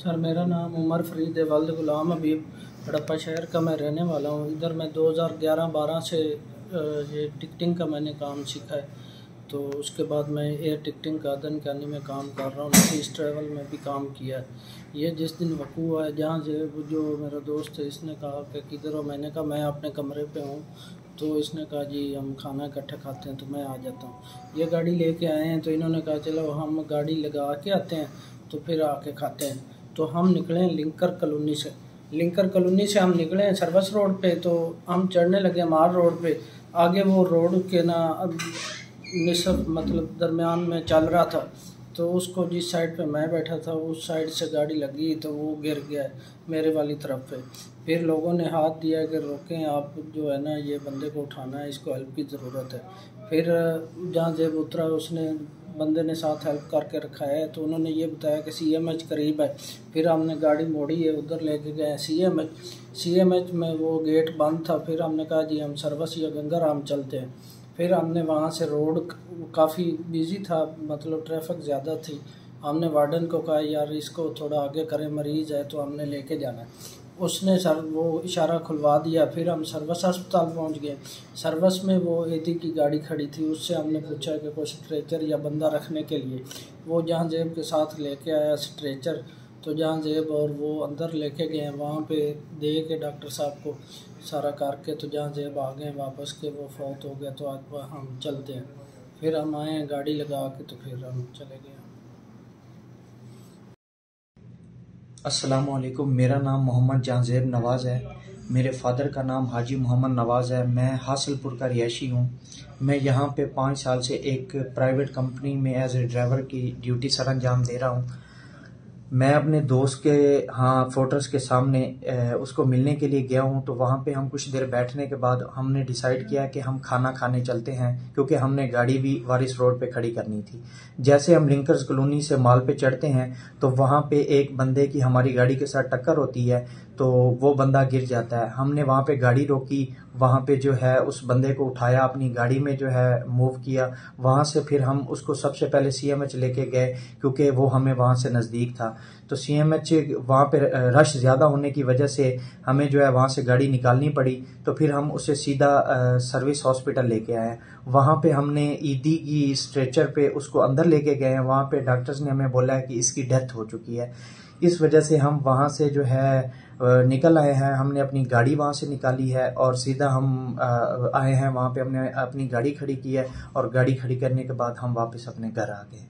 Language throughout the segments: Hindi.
सर मेरा नाम उमर फरीद है, वल्द गुलाम हबीब, हड़प्पा शहर का मैं रहने वाला हूँ। इधर मैं 2011-12 से ये टिकटिंग का मैंने काम सीखा है। तो उसके बाद मैं एयर टिकटिंग का अदन में काम कर रहा हूँ। नफीस ट्रैवल में भी काम किया है। ये जिस दिन वकू हुआ है, जहाँ से जो मेरा दोस्त है, इसने कहा कि किधर हो। मैंने कहा मैं अपने कमरे पे हूँ। तो इसने कहा जी हम खाना इकट्ठा खाते हैं, तो मैं आ जाता हूँ। ये गाड़ी लेके आए हैं, तो इन्होंने कहा चलो हम गाड़ी लगा के आते हैं, तो फिर आके खाते हैं। तो हम निकले लिंकर कॉलोनी से हम निकले सर्विस रोड पे। तो हम चढ़ने लगे मार रोड पे। आगे वो रोड के ना निसब मतलब दरमियान में चल रहा था। तो उसको जिस साइड पे मैं बैठा था उस साइड से गाड़ी लगी, तो वो गिर गया मेरे वाली तरफ पे। फिर लोगों ने हाथ दिया कि रोकें आप, जो है ना ये बंदे को उठाना है, इसको हेल्प की ज़रूरत है। फिर जहाँ जेब उतरा उसने बंदे ने साथ हेल्प करके रखा है। तो उन्होंने ये बताया कि CMH करीब है। फिर हमने गाड़ी मोड़ी है, उधर लेके गए CMH में वो गेट बंद था। फिर हमने कहा जी हम सर्विस या गंगाराम चलते हैं। फिर हमने वहाँ से रोड काफ़ी बिजी था, मतलब ट्रैफिक ज़्यादा थी। हमने वार्डन को कहा यार इसको थोड़ा आगे करें, मरीज़ है तो हमने लेके जाना है। उसने सर वो इशारा खुलवा दिया। फिर हम सर्विस अस्पताल पहुंच गए। सर्विस में वो एदी की गाड़ी खड़ी थी, उससे हमने पूछा कि कोई स्ट्रेचर या बंदा रखने के लिए। वो जहां जेब के साथ लेके आया स्ट्रेचर। तो जहां जेब और वो अंदर लेके गए, वहाँ पे दे के डॉक्टर साहब को सारा करके, तो जहां जेब आ गए वापस के, वो फौत हो गया। तो आज हम चलते हैं। फिर हम आए गाड़ी लगा के, तो फिर हम चले गए। अस्सलामुअलैकुम। मेरा नाम मोहम्मद जहांज़ेब नवाज़ है। मेरे फादर का नाम हाजी मोहम्मद नवाज़ है। मैं हासिलपुर का रिहायशी हूँ। मैं यहाँ पे 5 साल से एक प्राइवेट कंपनी में एज ए ड्राइवर की ड्यूटी सर अंजाम दे रहा हूँ। मैं अपने दोस्त के फोर्ट्रेस के सामने उसको मिलने के लिए गया हूँ। तो वहाँ पे हम कुछ देर बैठने के बाद हमने डिसाइड किया कि हम खाना खाने चलते हैं, क्योंकि हमने गाड़ी भी वारिस रोड पे खड़ी करनी थी। जैसे हम लिंकर्स कॉलोनी से माल पे चढ़ते हैं, तो वहाँ पे एक बंदे की हमारी गाड़ी के साथ टक्कर होती है। तो वो बंदा गिर जाता है। हमने वहाँ पे गाड़ी रोकी, वहाँ पे जो है उस बंदे को उठाया, अपनी गाड़ी में जो है मूव किया। वहाँ से फिर हम उसको सबसे पहले CMH लेके गए, क्योंकि वो हमें वहाँ से नज़दीक था। तो CMH वहाँ पे रश ज़्यादा होने की वजह से हमें जो है वहाँ से गाड़ी निकालनी पड़ी। तो फिर हम उसे सीधा सर्विस हॉस्पिटल लेके आए। वहाँ पे हमने ईदी की स्ट्रेचर पे उसको अंदर लेके गए हैं। वहाँ पे डॉक्टर्स ने हमें बोला है कि इसकी डेथ हो चुकी है। इस वजह से हम वहाँ से जो है निकल आए हैं। हमने अपनी गाड़ी वहाँ से निकाली है और सीधा हम आए हैं। वहाँ पे हमने अपनी गाड़ी खड़ी की है और गाड़ी खड़ी करने के बाद हम वापस अपने घर आ गए।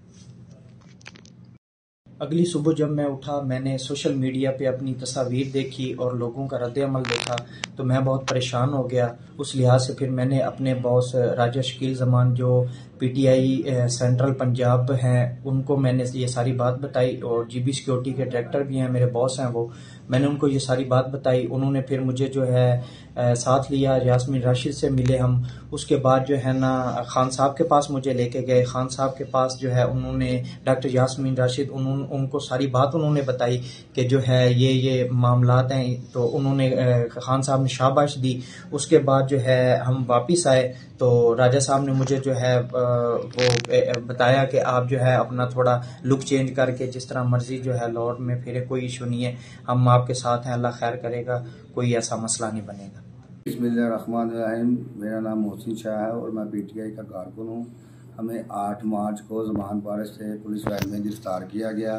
अगली सुबह जब मैं उठा, मैंने सोशल मीडिया पे अपनी तस्वीर देखी और लोगों का रद्द-ए-अमल देखा, तो मैं बहुत परेशान हो गया। उस लिहाज से फिर मैंने अपने बॉस राजा शकील ज़मान, जो PTI सेंट्रल पंजाब हैं, उनको मैंने ये सारी बात बताई। और GB सिक्योरिटी के डायरेक्टर भी हैं, मेरे बॉस हैं वो। मैंने उनको ये सारी बात बताई। उन्होंने फिर मुझे जो है साथ लिया, यास्मीन राशिद से मिले हम। उसके बाद जो है ना खान साहब के पास मुझे लेके गए। खान साहब के पास जो है उन्होंने डॉक्टर यास्मीन राशिद उनको सारी बात उन्होंने बताई कि जो है ये मामलात हैं। तो उन्होंने खान साहब ने शाबाश दी। उसके बाद जो है हम वापस आए, तो राजा साहब ने मुझे जो है वो बताया कि आप जो है अपना थोड़ा लुक चेंज करके जिस तरह मर्जी जो है लाहौर में फिरे, कोई इशू नहीं है, हम आपके साथ हैं, अल्लाह खैर करेगा, कोई ऐसा मसला नहीं बनेगा। बिस्मिल्लाहिर्रहमानिर्रहीम। मेरा नाम मोहसिन शाह है और मैं PTI का कारकुन हूँ। हमें 8 मार्च को ज़मान पारस से पुलिस वैन में गिरफ्तार किया गया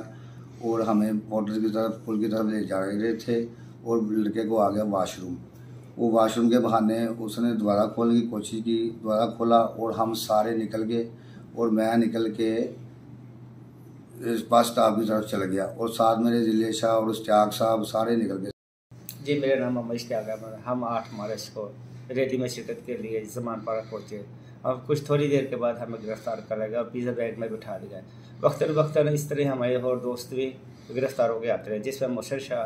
और हमें पोर्टल की तरफ, पुल की तरफ ले जा रहे थे और लड़के को आ गया वाशरूम। वो वाशरूम के बहाने उसने दोबारा खोलने की कोशिश की, दोबारा खोला और हम सारे निकल गए और मैं निकल के बस स्टॉप की तरफ चल गया और साथ मेरे जिले शाह और इश्तियाक साहब सारे निकल गए। जी मेरा नाम मोहम्मद इश्तियाक है। हम 8 मार्च को रैली में शिरकत के लिए ज़मान पारा पहुँचे और कुछ थोड़ी देर के बाद हमें गिरफ्तार करा गया और पिज़्ज़ा बैग में बिठा दिया। वक्तन इस तरह हमारे और दोस्त भी गिरफ्तार हो गए आते रहे, जिसमें मुर्शद शाह,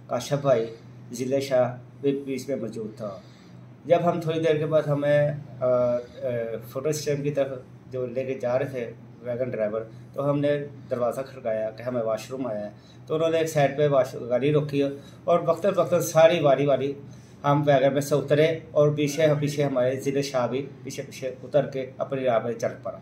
काशफ भाई, जिले शाह भी बीच में मौजूद था। जब हम थोड़ी देर के बाद हमें फोटो स्टैंड की तरफ जो लेके जा रहे थे वैगन ड्राइवर, तो हमने दरवाज़ा खड़काया कि हमें वाशरूम आया है। तो उन्होंने एक साइड पे गाड़ी रोकी और वक्तन सारी वारी हम वैगन में से उतरे और पीछे हमारे ज़िले शाह भी पीछे उतर के अपनी राह में चल पड़ा।